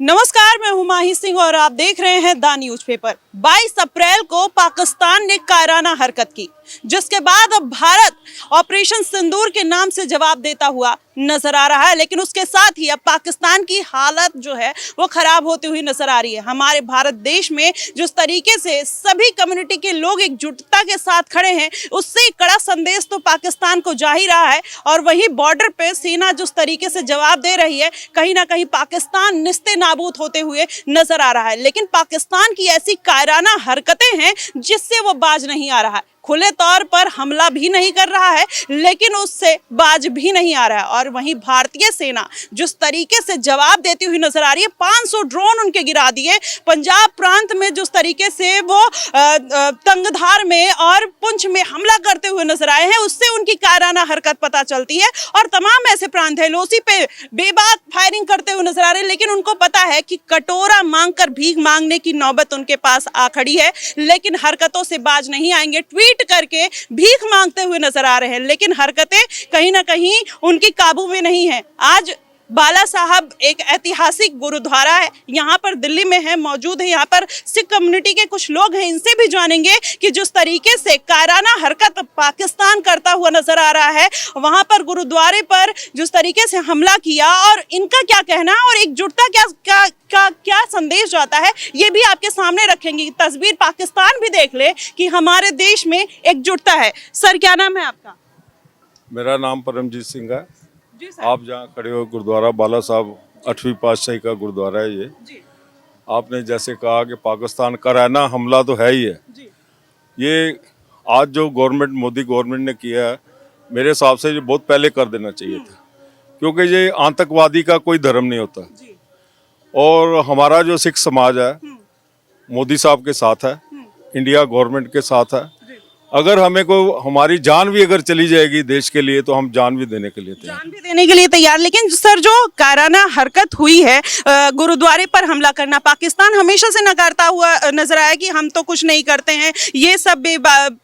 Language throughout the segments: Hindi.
नमस्कार, मैं हूं माही सिंह और आप देख रहे हैं द न्यूज़पेपर। 22 अप्रैल को पाकिस्तान ने कायराना हरकत की, जिसके बाद अब भारत ऑपरेशन सिंदूर के नाम से जवाब देता हुआ नजर आ रहा है। लेकिन उसके साथ ही अब पाकिस्तान की हालत जो है वो खराब होती हुई नजर आ रही है। हमारे भारत देश में जिस तरीके से सभी कम्युनिटी के लोग एकजुटता के साथ खड़े हैं, उससे एक कड़ा संदेश तो पाकिस्तान को जा ही रहा है। और वही बॉर्डर पे सेना जिस तरीके से जवाब दे रही है, कहीं ना कहीं पाकिस्तान निस्ते नाबूद होते हुए नजर आ रहा है। लेकिन पाकिस्तान की ऐसी कायराना हरकतें हैं जिससे वो बाज नहीं आ रहा है। खुले तौर पर हमला भी नहीं कर रहा है, लेकिन उससे बाज भी नहीं आ रहा है। और वहीं भारतीय सेना जिस तरीके से जवाब देती हुई नजर आ रही है, 500 ड्रोन उनके गिरा दिए। पंजाब प्रांत में जिस तरीके से वो तंगधार में और पुंछ में हमला करते हुए नजर आए हैं, उससे उनकी कायराना हरकत पता चलती है। और तमाम ऐसे प्रांत है लोसी पे बेबाक फायरिंग करते हुए नजर आ रहे हैं, लेकिन उनको पता है कि कटोरा मांगकर भीख मांगने की नौबत उनके पास आ खड़ी है। लेकिन हरकतों से बाज नहीं आएंगे, ट्वीट करके भीख मांगते हुए नजर आ रहे हैं, लेकिन हरकतें कहीं ना कहीं उनकी काबू में नहीं है। आज बाला साहब एक ऐतिहासिक गुरुद्वारा है, यहाँ पर दिल्ली में है, मौजूद है। यहाँ पर सिख कम्युनिटी के कुछ लोग हैं, इनसे भी जानेंगे कि जिस तरीके से कायराना हरकत पाकिस्तान करता हुआ नजर आ रहा है, वहाँ पर गुरुद्वारे पर जिस तरीके से हमला किया, और इनका क्या कहना है और एकजुटता क्या संदेश जाता है, ये भी आपके सामने रखेंगे। तस्वीर पाकिस्तान भी देख ले कि हमारे देश में एकजुटता है। सर, क्या नाम है आपका? मेरा नाम परमजीत सिंह है। जी सर। आप जहाँ खड़े हो गुरुद्वारा बाला साहब 8वीं पातशाही का गुरुद्वारा है ये। जी आपने जैसे कहा कि पाकिस्तान कायराना हमला तो है ही है। जी ये आज जो गवर्नमेंट मोदी गवर्नमेंट ने किया है, मेरे हिसाब से ये बहुत पहले कर देना चाहिए था, क्योंकि ये आतंकवादी का कोई धर्म नहीं होता। जी और हमारा जो सिख समाज है मोदी साहब के साथ है, इंडिया गवर्नमेंट के साथ है। अगर हमें को हमारी जान भी अगर चली जाएगी देश के लिए, तो हम जान भी देने के लिए तैयार। जान भी देने के लिए तैयार। लेकिन सर, जो कायराना हरकत हुई है, गुरुद्वारे पर हमला करना, पाकिस्तान हमेशा से नकारता हुआ नजर आया कि हम तो कुछ नहीं करते हैं, ये सब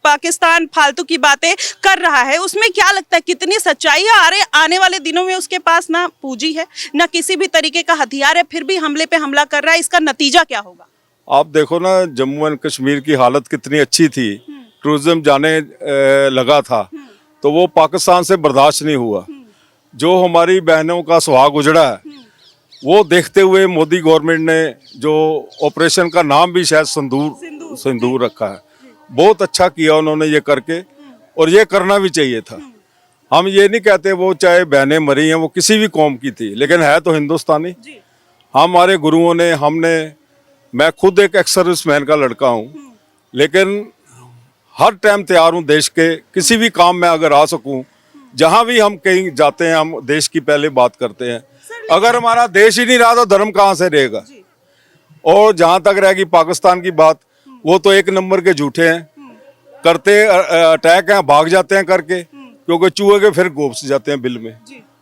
पाकिस्तान फालतू की बातें कर रहा है। उसमें क्या लगता है कितनी सच्चाई है? आने वाले दिनों में उसके पास ना पूंजी है, ना किसी भी तरीके का हथियार है, फिर भी हमले पे हमला कर रहा है। इसका नतीजा क्या होगा? आप देखो ना, जम्मू एंड कश्मीर की हालत कितनी अच्छी थी, टूरिज्म जाने लगा था, तो वो पाकिस्तान से बर्दाश्त नहीं हुआ। जो हमारी बहनों का सुहाग उजड़ा है, वो देखते हुए मोदी गवर्नमेंट ने जो ऑपरेशन का नाम भी शायद सिंदूर रखा है, बहुत अच्छा किया उन्होंने ये करके, और ये करना भी चाहिए था। हम ये नहीं कहते वो चाहे बहनें मरी हैं, वो किसी भी कौम की थी, लेकिन है तो हिंदुस्तानी। हमारे गुरुओं ने, मैं खुद एक एक्स सर्विसमैन का लड़का हूँ, लेकिन हर टाइम तैयार हूँ देश के किसी भी काम में अगर आ सकूं। जहां भी हम कहीं जाते हैं, हम देश की पहले बात करते हैं। अगर हमारा देश ही नहीं रहा तो धर्म कहाँ से रहेगा? और जहां तक रहेगी पाकिस्तान की बात, वो तो एक नंबर के झूठे हैं, करते अटैक हैं, भाग जाते हैं करके, क्योंकि चूहे के फिर घुस जाते हैं बिल में।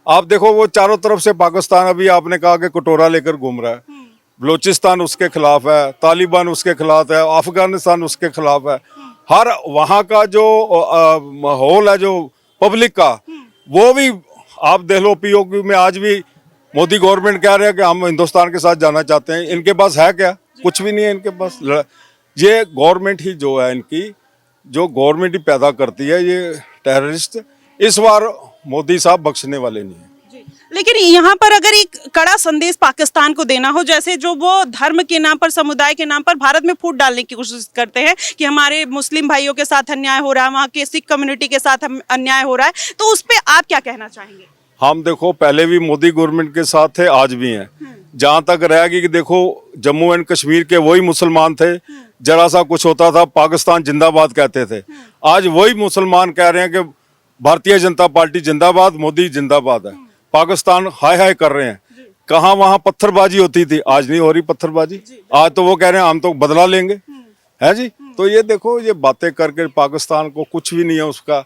आप देखो वो चारों तरफ से पाकिस्तान, अभी आपने कहा कि कटोरा लेकर घूम रहा है। बलोचिस्तान उसके खिलाफ है, तालिबान उसके खिलाफ है, अफगानिस्तान उसके खिलाफ है। हर वहाँ का जो माहौल है, जो पब्लिक का, वो भी आप देख लो। पीओके में आज भी मोदी गवर्नमेंट कह रहे हैं कि हम हिंदुस्तान के साथ जाना चाहते हैं। इनके पास है क्या? कुछ भी नहीं है इनके पास। ये गवर्नमेंट ही जो है इनकी, जो गवर्नमेंट ही पैदा करती है ये टेररिस्ट। इस बार मोदी साहब बख्शने वाले नहीं है। लेकिन यहाँ पर अगर एक कड़ा संदेश पाकिस्तान को देना हो, जैसे जो वो धर्म के नाम पर, समुदाय के नाम पर भारत में फूट डालने की कोशिश करते हैं कि हमारे मुस्लिम भाइयों के साथ अन्याय हो रहा है, वहाँ के सिख कम्युनिटी के साथ अन्याय हो रहा है, तो उस पर आप क्या कहना चाहेंगे? हम देखो पहले भी मोदी गवर्नमेंट के साथ थे, आज भी हैं। जहाँ तक रहेगी कि देखो जम्मू एंड कश्मीर के वही मुसलमान थे, जरा सा कुछ होता था पाकिस्तान जिंदाबाद कहते थे। आज वही मुसलमान कह रहे हैं कि भारतीय जनता पार्टी जिंदाबाद, मोदी जिंदाबाद है। पाकिस्तान हाय हाय कर रहे हैं। कहाँ वहाँ पत्थरबाजी होती थी, आज नहीं हो रही पत्थरबाजी। आज तो वो कह रहे हैं हम तो बदला लेंगे, है जी। तो ये देखो, ये बातें करके पाकिस्तान को कुछ भी नहीं है उसका।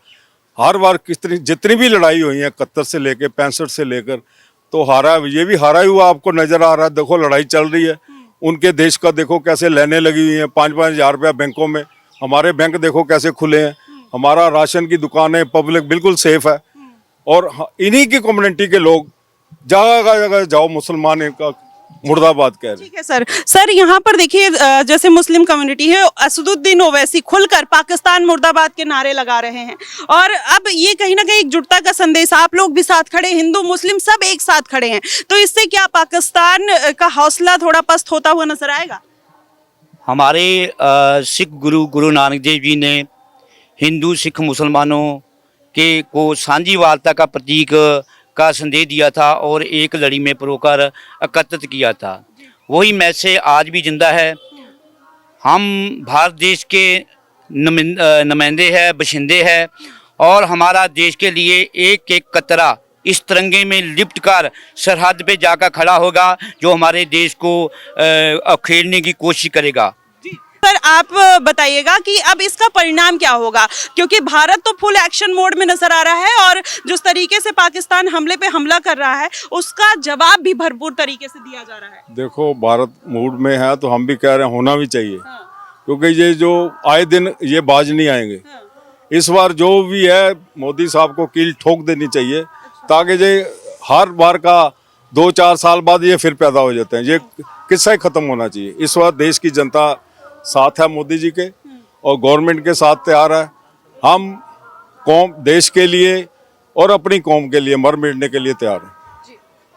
हर बार जितनी भी लड़ाई हुई है 71 से लेकर 65 से लेकर, तो हारा, ये भी हारा ही हुआ आपको नजर आ रहा है। देखो लड़ाई चल रही है, उनके देश का देखो कैसे लेने लगी हुई है 5-5 हज़ार रुपया बैंकों में। हमारे बैंक देखो कैसे खुले हैं, हमारा राशन की दुकानें, पब्लिक बिल्कुल सेफ है। और इन्हीं की कम्युनिटी के लोग जगह जगह जाओ, मुसलमान इनका मुर्दाबाद कह रहे हैं। ठीक है सर यहाँ पर देखिए जैसे मुस्लिम कम्युनिटी है, असदुद्दीन ओवैसी खुलकर पाकिस्तान मुर्दाबाद के नारे लगा रहे हैं और अब ये कहीं ना कहीं एकजुटता का संदेश, आप लोग भी साथ खड़े, हिंदू मुस्लिम सब एक साथ खड़े हैं, तो इससे क्या पाकिस्तान का हौसला थोड़ा पस्त होता हुआ नजर आएगा? हमारे सिख गुरु नानक देव जी ने हिंदू सिख मुसलमानों के को साझीवालता का प्रतीक का संदेश दिया था और एक लड़ी में परोकर एकत्रित किया था। वही मैसेज आज भी जिंदा है। हम भारत देश के नुमाइंदे हैं, बशिंदे हैं और हमारा देश के लिए एक एक कतरा इस तिरंगे में लिपट कर सरहद पे जाकर खड़ा होगा जो हमारे देश को अखेरने की कोशिश करेगा। सर आप बताइएगा कि अब इसका परिणाम क्या होगा, क्योंकि भारत तो फुल एक्शन मोड में नजर आ रहा है और जिस तरीके से पाकिस्तान हमले पे हमला कर रहा है उसका जवाब भी भरपूर तरीके से दिया जा रहा है। देखो भारत मूड में है तो हम भी कह रहे हैं होना भी चाहिए। क्योंकि ये जो आए दिन ये बाज नहीं आएंगे। इस बार जो भी है मोदी साहब को कील ठोक देनी चाहिए ताकि ये हर बार का 2-4 साल बाद ये फिर पैदा हो जाते हैं। ये किस्सा ही खत्म होना चाहिए। इस बार देश की जनता साथ है मोदी जी के और गवर्नमेंट के साथ तैयार है। हम कौम देश के लिए और अपनी कौम के लिए मर मिटने के लिए तैयार हैं।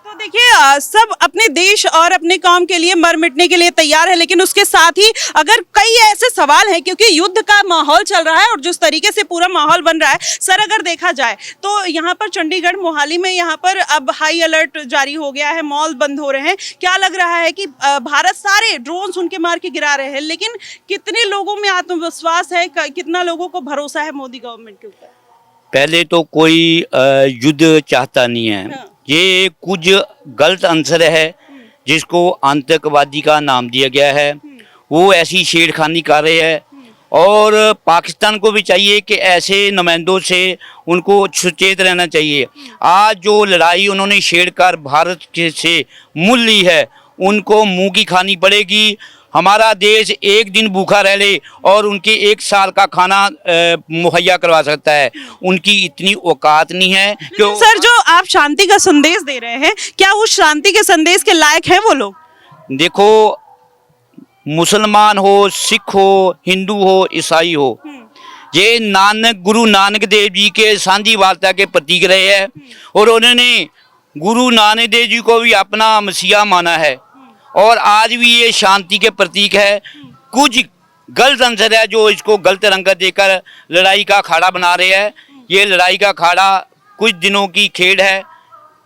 तो देखिए सब अपने देश और अपने काम के लिए मर मिटने के लिए तैयार है, लेकिन उसके साथ ही अगर कई ऐसे सवाल हैं क्योंकि युद्ध का माहौल चल रहा है और जिस tariके से पूरा माहौल बन रहा है सर, अगर देखा जाए तो यहाँ पर चंडीगढ़ मोहाली में यहाँ पर अब हाई अलर्ट जारी हो गया है, मॉल बंद हो रहे हैं। क्या लग रहा है कि भारत सारे ड्रोन्स उनके मार के गिरा रहे हैं, लेकिन कितने लोगों में आत्मविश्वास है, कितना लोगों को भरोसा है मोदी गवर्नमेंट के ऊपर? पहले तो कोई युद्ध चाहता नहीं है। ये कुछ गलत आंसर है जिसको आतंकवादी का नाम दिया गया है। वो ऐसी छेड़खानी कर रहे हैं और पाकिस्तान को भी चाहिए कि ऐसे नुमाइंदों से उनको सचेत रहना चाहिए। आज जो लड़ाई उन्होंने छेड़कर भारत के से मूल ली है उनको मुंह की खानी पड़ेगी। हमारा देश एक दिन भूखा रह ले और उनके 1 साल का खाना मुहैया करवा सकता है, उनकी इतनी औकात नहीं है कि सर जो आप शांति का संदेश दे रहे हैं, क्या उस शांति के संदेश के लायक हैं वो लोग? देखो, मुसलमान हो, सिख हो, हिंदू हो, ईसाई हो, ये गुरु नानक देव जी के साझीवालता के प्रतीक रहे हैं और उन्होंने गुरु नानक देव जी को भी अपना मसीहा माना है और आज भी ये शांति के प्रतीक है। कुछ गलत आंसर है जो इसको गलत रंगत देकर लड़ाई का अखाड़ा बना रहे हैं। ये लड़ाई का अखाड़ा कुछ दिनों की खेल है,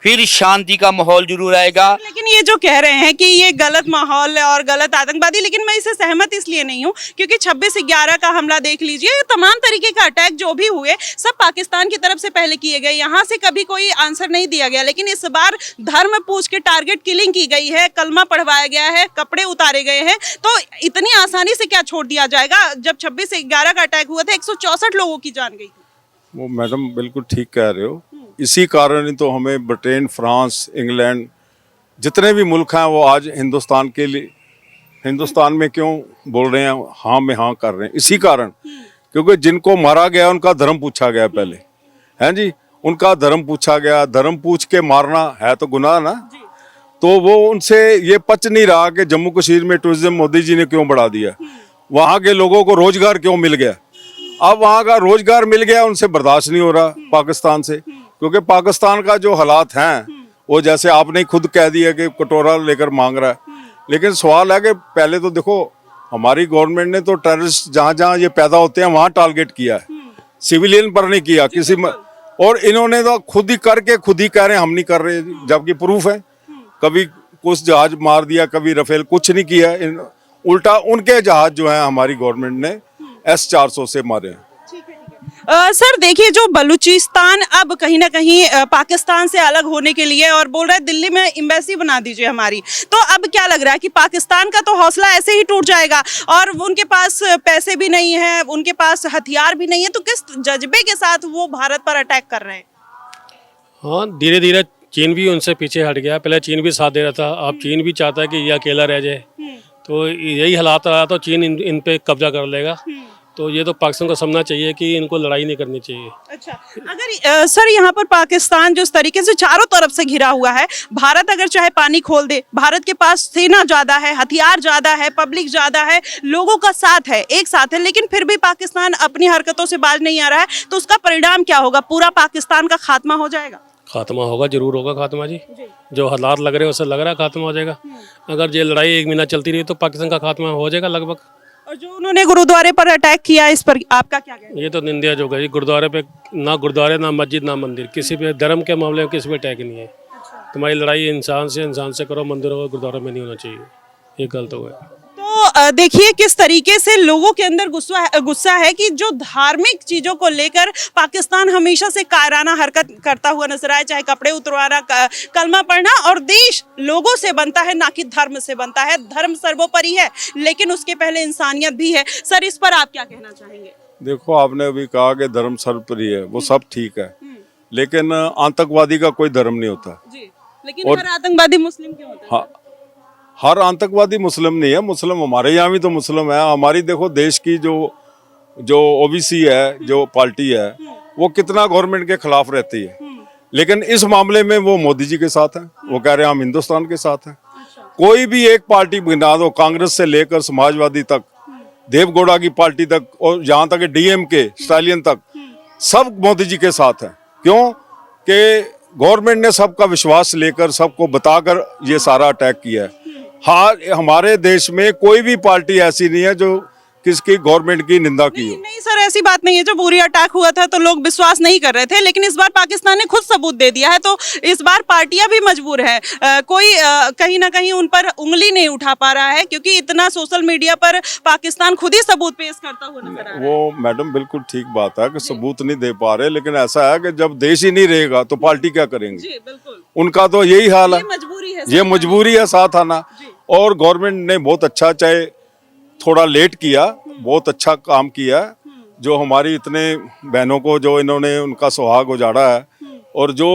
फिर शांति का माहौल जरूर आएगा। लेकिन ये जो कह रहे हैं कि ये गलत माहौल है और गलत आतंकवादी, लेकिन मैं इससे सहमत इसलिए नहीं हूँ क्योंकि 26/11 का हमला देख लीजिए, ये तमाम तरीके का अटैक जो भी हुए सब पाकिस्तान की तरफ से पहले किए गए, यहाँ से कभी कोई आंसर नहीं दिया गया। लेकिन इस बार धर्म पूछ के टारगेट किलिंग की गई है, कलमा पढ़वाया गया है, कपड़े उतारे गए हैं, तो इतनी आसानी से क्या छोड़ दिया जाएगा? जब 26/11 का अटैक हुआ था 164 लोगों की जान गई। वो मैडम बिल्कुल ठीक कह रहे हो। इसी कारण ही तो हमें ब्रिटेन, फ्रांस, इंग्लैंड जितने भी मुल्क हैं वो आज हिंदुस्तान के लिए, हिंदुस्तान में क्यों बोल रहे हैं, हाँ में हाँ कर रहे हैं। इसी कारण क्योंकि जिनको मारा गया उनका धर्म पूछा गया पहले, हैं जी, उनका धर्म पूछा गया। धर्म पूछ के मारना है तो गुनाह ना। तो वो उनसे ये पच नहीं रहा कि जम्मू कश्मीर में टूरिज्म मोदी जी ने क्यों बढ़ा दिया, वहाँ के लोगों को रोजगार क्यों मिल गया। अब वहाँ का रोजगार मिल गया, उनसे बर्दाश्त नहीं हो रहा पाकिस्तान से, क्योंकि पाकिस्तान का जो हालात हैं वो जैसे आपने खुद कह दिया कि कटोरा लेकर मांग रहा है। लेकिन सवाल है कि पहले तो देखो हमारी गवर्नमेंट ने तो टेररिस्ट जहाँ जहाँ ये पैदा होते हैं वहाँ टारगेट किया है, सिविलियन पर नहीं किया किसी में। और इन्होंने तो खुद ही करके खुद ही कह रहे हैं हम नहीं कर रहे, जबकि प्रूफ है। कभी कुछ जहाज मार दिया, कभी रफेल, कुछ नहीं किया। उल्टा उनके जहाज जो है हमारी गवर्नमेंट ने S-400 से मारे हैं। सर देखिए, जो बलूचिस्तान अब कहीं ना कहीं पाकिस्तान से अलग होने के लिए और बोल रहा है दिल्ली में एम्बेसी बना दीजिए हमारी, तो अब क्या लग रहा है कि पाकिस्तान का तो हौसला ऐसे ही टूट जाएगा और उनके पास पैसे भी नहीं है, उनके पास हथियार भी नहीं है, तो किस जज्बे के साथ वो भारत पर अटैक कर रहे हैं? हाँ, धीरे धीरे चीन भी उनसे पीछे हट गया। पहले चीन भी साथ दे रहा था, अब चीन भी चाहता है कि ये अकेला रह जाए। तो यही हालात रहा तो चीन इन पे कब्जा कर लेगा। तो ये तो पाकिस्तान को समझना चाहिए कि इनको लड़ाई नहीं करनी चाहिए। अच्छा, अगर सर यहाँ पर पाकिस्तान जिस तरीके से चारों तरफ से घिरा हुआ है, भारत अगर चाहे पानी खोल दे, भारत के पास सेना ज्यादा है, हथियार ज्यादा है, पब्लिक ज्यादा है, लोगों का साथ है, एक साथ है, लेकिन फिर भी पाकिस्तान अपनी हरकतों से बाज नहीं आ रहा है, तो उसका परिणाम क्या होगा? पूरा पाकिस्तान का खात्मा हो जाएगा? खात्मा होगा, जरूर होगा खात्मा जी। जो हालात लग रहे हैं उससे लग रहा है खात्मा हो जाएगा। अगर ये लड़ाई 1 महीना चलती रही तो पाकिस्तान का खात्मा हो जाएगा लगभग। और जो उन्होंने गुरुद्वारे पर अटैक किया, इस पर आपका क्या कहना है? ये तो निंदा जो गई गुरुद्वारे पे, ना गुरुद्वारे ना मस्जिद ना मंदिर, किसी पे धर्म के मामले में किसी पे अटैक नहीं है। तुम्हारी लड़ाई इंसान से करो, मंदिरों और गुरुद्वारों में नहीं होना चाहिए, ये गलत हो गया। तो देखिए किस तरीके से लोगों के अंदर गुस्सा है कि जो धार्मिक चीजों को लेकर पाकिस्तान हमेशा से कायराना हरकत करता हुआ नजर आया, चाहे कपड़े उतरवाना, कलमा पढ़ना, और देश लोगों से बनता है ना कि धर्म से बनता है। धर्म सर्वोपरि है, लेकिन उसके पहले इंसानियत भी है। सर, इस पर आप क्या कहना चाहेंगे? देखो, आपने अभी कहा कि धर्म सर्वोपरि है, वो सब ठीक है, लेकिन आतंकवादी का कोई धर्म नहीं होता। जी, लेकिन हर आतंकवादी मुस्लिम क्यों होता है? हाँ, हर आतंकवादी मुस्लिम नहीं है। मुस्लिम हमारे यहाँ भी तो मुस्लिम है। हमारी देखो देश की जो ओबीसी है, जो पार्टी है, वो कितना गवर्नमेंट के खिलाफ रहती है, लेकिन इस मामले में वो मोदी जी के साथ है। वो कह रहे हैं हम हिंदुस्तान के साथ हैं। कोई भी एक पार्टी गिना दो, कांग्रेस से लेकर समाजवादी तक, देवगौड़ा की पार्टी तक, और यहाँ तक डीएमके स्टालियन तक, सब मोदी जी के साथ है। क्यों कि गवर्नमेंट ने सबका विश्वास लेकर, सबको बताकर ये सारा अटैक किया है। हाँ, हमारे देश में कोई भी पार्टी ऐसी नहीं है जो किसकी गवर्नमेंट की निंदा की हो। नहीं सर, ऐसी बात नहीं है। जब उरी अटैक हुआ था तो लोग विश्वास नहीं कर रहे थे, लेकिन इस बार पाकिस्तान ने खुद सबूत दे दिया है, तो इस बार पार्टियां भी मजबूर है। कोई कहीं ना कहीं उन पर उंगली नहीं उठा पा रहा है, क्योंकि इतना सोशल मीडिया पर पाकिस्तान खुद ही सबूत पेश करता हुआ नजर आ रहा है। वो मैडम बिल्कुल ठीक बात है कि सबूत नहीं दे पा रहे, लेकिन ऐसा है कि जब देश ही नहीं रहेगा तो पार्टी क्या करेंगे? जी बिल्कुल, उनका तो यही हाल है, मजबूरी है, ये मजबूरी है साथ आना। और गवर्नमेंट ने बहुत अच्छा, चाहे थोड़ा लेट किया, बहुत अच्छा काम किया। जो हमारी इतने बहनों को जो इन्होंने उनका सुहाग उजाड़ा है, और जो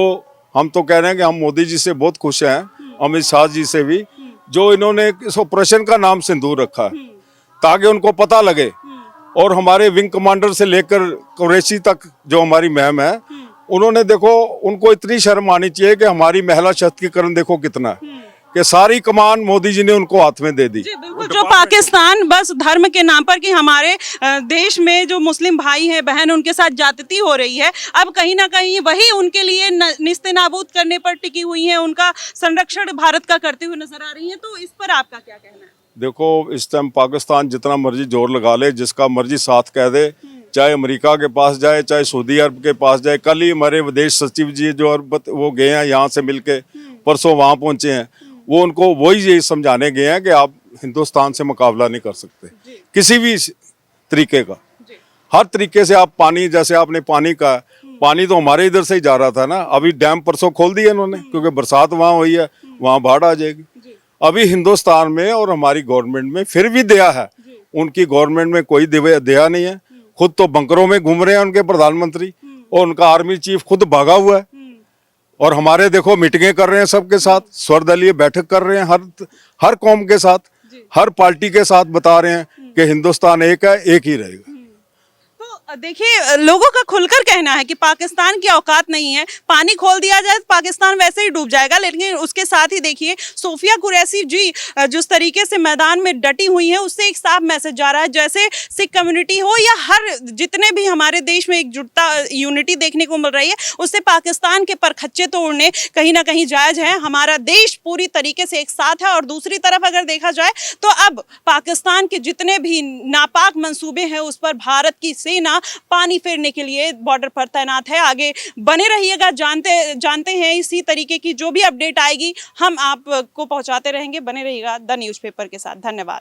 हम तो कह रहे हैं कि हम मोदी जी से बहुत खुश हैं, अमित शाह जी से भी, जो इन्होंने इस ऑपरेशन का नाम सिंदूर रखा है, ताकि उनको पता लगे। और हमारे विंग कमांडर से लेकर कुरैशी तक जो हमारी मैम है, उन्होंने देखो, उनको इतनी शर्म आनी चाहिए कि हमारी महिला सशक्तिकरण देखो कितना है, कि सारी कमान मोदी जी ने उनको हाथ में दे दी। जी बिल्कुल, जो पाकिस्तान बस धर्म के नाम पर कि हमारे देश में जो मुस्लिम भाई हैं, बहन, उनके साथ ज्यादती हो रही है, अब कहीं ना कहीं वही उनके लिए निस्तेनाबूद करने पर टिकी हुई हैं, उनका संरक्षण भारत का करते हुए नजर आ रही हैं। तो इस पर आपका क्या कहना है? देखो, इस टाइम पाकिस्तान जितना मर्जी जोर लगा ले, जिसका मर्जी साथ कह दे, चाहे अमेरिका के पास जाए, चाहे सऊदी अरब के पास जाए। कल ही हमारे विदेश सचिव जी जो वो गए हैं यहाँ से मिलके, परसों वहाँ पहुंचे हैं, वो उनको वही यही समझाने गए हैं कि आप हिंदुस्तान से मुकाबला नहीं कर सकते किसी भी तरीके का। हर तरीके से आप पानी, जैसे आपने पानी का, पानी तो हमारे इधर से ही जा रहा था ना, अभी डैम परसों खोल दिए इन्होंने, क्योंकि बरसात वहाँ हुई है, वहाँ बाढ़ आ जाएगी। अभी हिंदुस्तान में और हमारी गवर्नमेंट में फिर भी दया है, उनकी गवर्नमेंट में कोई दया नहीं है। खुद तो बंकरों में घूम रहे हैं उनके प्रधानमंत्री, और उनका आर्मी चीफ खुद भागा हुआ है। और हमारे देखो मीटिंगें कर रहे हैं सबके साथ, सर्वदलीय बैठक कर रहे हैं, हर कौम के साथ, हर पार्टी के साथ बता रहे हैं कि हिंदुस्तान एक है, एक ही रहेगा। देखिए, लोगों का खुलकर कहना है कि पाकिस्तान की औकात नहीं है, पानी खोल दिया जाए तो पाकिस्तान वैसे ही डूब जाएगा। लेकिन उसके साथ ही देखिए, सोफिया कुरैशी जी जिस तरीके से मैदान में डटी हुई हैं, उससे एक साफ मैसेज जा रहा है, जैसे सिख कम्युनिटी हो या हर जितने भी हमारे देश में एकजुटता, यूनिटी देखने को मिल रही है, उससे पाकिस्तान के परखच्चे तोड़ने कहीं ना कहीं जायज है। हमारा देश पूरी तरीके से एक साथ है। और दूसरी तरफ अगर देखा जाए तो अब पाकिस्तान के जितने भी नापाक मंसूबे हैं, उस पर भारत की सेना पानी फेरने के लिए बॉर्डर पर तैनात है। आगे बने रहिएगा, जानते हैं इसी तरीके की जो भी अपडेट आएगी हम आपको पहुंचाते रहेंगे। बने रहिएगा द न्यूज़पेपर के साथ। धन्यवाद।